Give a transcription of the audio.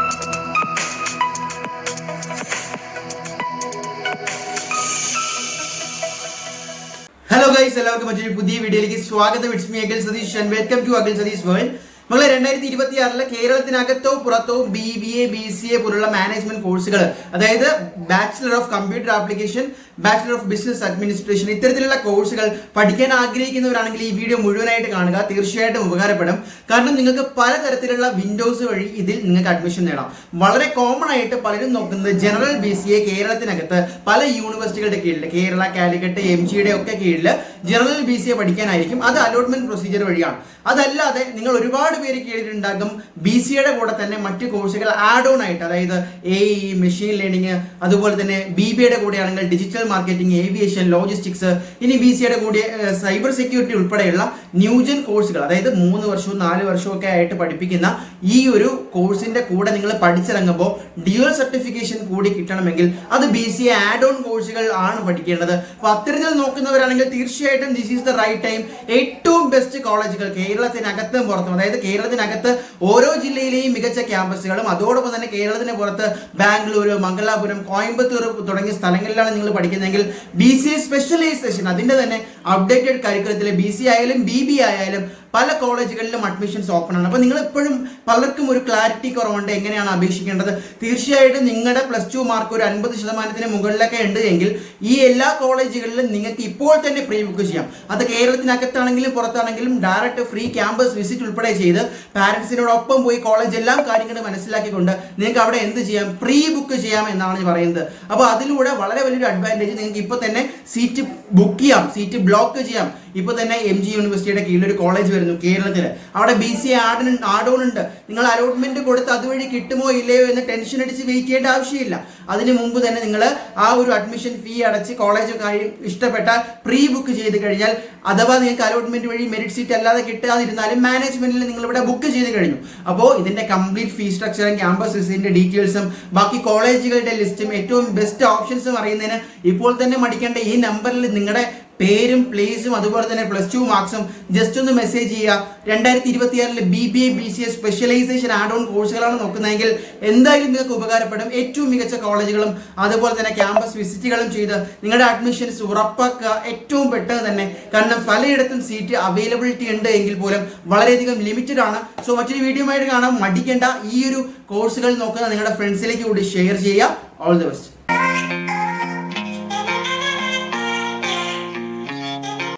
Hello guys, എല്ലാവർക്കും മറ്റൊരു പുതിയ വീഡിയോയിലേക്ക് സ്വാഗതം. It's me Akhil Satheesh and welcome to Akhil Satheesh world. മകളെ 2026 കേരളത്തിനകത്തോ പുറത്തോ BBA BCA പോലുള്ള മാനേജ്മെന്റ് കോഴ്സുകൾ, അതായത് bachelor of computer application, bachelor of business administration, ഇത്തരത്തിലുള്ള കോഴ്സുകൾ പഠിക്കാൻ ആഗ്രഹിക്കുന്നവരാണെങ്കിൽ ഈ വീഡിയോ മുഴുവനായിട്ട് കാണുക. തീർച്ചയായിട്ടും ഉപകാരപ്പെടും. കാരണം നിങ്ങൾക്ക് പലതരത്തിലുള്ള വിൻഡോസ് വഴി ഇതിൽ നിങ്ങൾക്ക് അഡ്മിഷൻ നേടാം. വളരെ കോമൺ ആയിട്ട് പലരും നോക്കുന്നത് ജനറൽ BCA കേരളത്തിനകത്ത് പല യൂണിവേഴ്സിറ്റികളുടെ കീഴിൽ, കേരള, കാലിക്കറ്റ്, MGയുടെ ഒക്കെ കീഴിൽ ജനറൽ BCA പഠിക്കാനായിരിക്കും. അത് അലോട്ട്മെന്റ് പ്രൊസീജിയർ വഴിയാണ്. അതല്ലാതെ നിങ്ങൾ ഒരുപാട് പേര് കേട്ടിട്ടുണ്ടാകും BCAയുടെ കൂടെ തന്നെ മറ്റു കോഴ്സുകൾ ആഡ് ഓൺ ആയിട്ട്, അതായത് AI, മെഷീൻ ലേണിംഗ്, അതുപോലെ തന്നെ BBAയുടെ കൂടെയാണെങ്കിൽ ഡിജിറ്റൽ മാർക്കറ്റിംഗ്, ഏവിയേഷൻ, ലോജിസ്റ്റിക്സ്, ഇനി BCAയുടെ കൂടെ സൈബർ സെക്യൂരിറ്റി ഉൾപ്പെടെയുള്ള ന്യൂജൻ കോഴ്സുകൾ, അതായത് 3 വർഷവും 4 വർഷവും ഒക്കെ ആയിട്ട് പഠിപ്പിക്കുന്ന ഈ ഒരു കോഴ്സിന്റെ കൂടെ നിങ്ങൾ പഠിച്ചിറങ്ങുമ്പോൾ ഡ്യുവൽ സർട്ടിഫിക്കേഷൻ കൂടി കിട്ടണമെങ്കിൽ അത് BCA ആഡ് ഓൺ കോഴ്സുകൾ ആണ് പഠിക്കേണ്ടത്. അപ്പൊ അത്തരത്തിൽ നോക്കുന്നവരാണെങ്കിൽ തീർച്ചയായിട്ടും this is the right time. ഏറ്റവും ബെസ്റ്റ് കോളേജുകൾ കേരളത്തിനകത്തും പുറത്തും, അതായത് കേരളത്തിനകത്ത് ഓരോ ജില്ലയിലെയും മികച്ച ക്യാമ്പസുകളും, അതോടൊപ്പം തന്നെ കേരളത്തിന് പുറത്ത് ബാംഗ്ലൂർ, മംഗലാപുരം, കോയമ്പത്തൂർ തുടങ്ങിയ സ്ഥലങ്ങളിലാണ് നിങ്ങൾ പഠിക്കുന്നതെങ്കിൽ BCA സ്പെഷ്യലൈസേഷൻ, അതിന്റെ തന്നെ അപ്ഡേറ്റഡ് കരിക്കുലത്തിലെ BCA ആയാലും BBA ആയാലും പല കോളേജുകളിലും അഡ്മിഷൻസ് ഓപ്പൺ ആണ്. അപ്പോൾ നിങ്ങൾ എപ്പോഴും പലർക്കും ഒരു ക്ലാരിറ്റി കുറവുണ്ട് എങ്ങനെയാണ് അപേക്ഷിക്കേണ്ടത്. തീർച്ചയായിട്ടും നിങ്ങളുടെ +2 മാർക്ക് ഒരു 50% മുകളിലൊക്കെ ഉണ്ട് എങ്കിൽ ഈ എല്ലാ കോളേജുകളിലും നിങ്ങൾക്ക് ഇപ്പോൾ തന്നെ പ്രീ ബുക്ക് ചെയ്യാം. അത് കേരളത്തിനകത്താണെങ്കിലും പുറത്താണെങ്കിലും ഡയറക്റ്റ് ഫ്രീ ക്യാമ്പസ് വിസിറ്റ് ഉൾപ്പെടെ ചെയ്ത് പാരന്റ്സിനോടൊപ്പം പോയി കോളേജ് എല്ലാം കാര്യങ്ങൾ മനസ്സിലാക്കിക്കൊണ്ട് നിങ്ങൾക്ക് അവിടെ എന്ത് ചെയ്യാം, പ്രീ ബുക്ക് ചെയ്യാം എന്നാണ് പറയുന്നത്. അപ്പോൾ അതിലൂടെ വളരെ വലിയൊരു അഡ്വാൻറ്റേജ്, നിങ്ങൾക്ക് ഇപ്പോൾ തന്നെ സീറ്റ് ബുക്ക് ചെയ്യാം, സീറ്റ് ബ്ലോക്ക് ചെയ്യാം. ഇപ്പോൾ തന്നെ MG യൂണിവേഴ്സിറ്റിയുടെ കീഴിൽ ഒരു കോളേജ് വരുന്നു കേരളത്തിൽ, അവിടെ BCA ആഡ് ഓൺ ഉണ്ട്. നിങ്ങൾ അലോട്ട്മെന്റ് കൊടുത്ത് അതുവഴി കിട്ടുമോ ഇല്ലയോ എന്ന് ടെൻഷൻ അടിച്ച് വെയിറ്റ് ചെയ്യേണ്ട ആവശ്യമില്ല. അതിന് മുമ്പ് തന്നെ നിങ്ങൾ ആ ഒരു അഡ്മിഷൻ ഫീ അടച്ച് കോളേജ് ഇഷ്ടപ്പെട്ടാൽ പ്രീ ബുക്ക് ചെയ്ത് കഴിഞ്ഞാൽ, അഥവാ നിങ്ങൾക്ക് അലോട്ട്മെന്റ് വഴി മെറിറ്റ് സീറ്റ് അല്ലാതെ കിട്ടാതിരുന്നാലും മാനേജ്മെന്റിൽ നിങ്ങൾ ഇവിടെ ബുക്ക് ചെയ്ത് കഴിഞ്ഞു. അപ്പോൾ ഇതിന്റെ കംപ്ലീറ്റ് ഫീ സ്ട്രക്ചറും ക്യാമ്പസ് വിസിറ്റിന്റെ ഡീറ്റെയിൽസും ബാക്കി കോളേജുകളുടെ ലിസ്റ്റും ഏറ്റവും ബെസ്റ്റ് ഓപ്ഷൻസും അറിയുന്നതിന് ഇപ്പോൾ തന്നെ മടിക്കേണ്ട ഈ നമ്പറിൽ നിങ്ങളുടെ പേരും പ്ലേസും അതുപോലെ തന്നെ +2 മാർക്സും ജസ്റ്റ് ഒന്ന് മെസ്സേജ് ചെയ്യുക. 2026 BBA BCA specialisation add on കോഴ്സുകളാണ് നോക്കുന്നതെങ്കിൽ എന്തായാലും നിങ്ങൾക്ക് ഉപകാരപ്പെടും. ഏറ്റവും മികച്ച കോളേജുകളും അതുപോലെ തന്നെ ക്യാമ്പസ് വിസിറ്റുകളും ചെയ്ത് നിങ്ങളുടെ അഡ്മിഷൻസ് ഉറപ്പാക്കുക ഏറ്റവും പെട്ടെന്ന് തന്നെ. കാരണം പലയിടത്തും സീറ്റ് അവൈലബിലിറ്റി ഉണ്ട് എങ്കിൽ പോലും വളരെയധികം ലിമിറ്റഡ് ആണ്. സോ മറ്റൊരു വീഡിയോ ആയിട്ട് കാണാം. മടിക്കേണ്ട, ഈ ഒരു കോഴ്സുകൾ നോക്കുന്ന നിങ്ങളുടെ ഫ്രണ്ട്സിലേക്ക് കൂടി ഷെയർ ചെയ്യുക. All the best.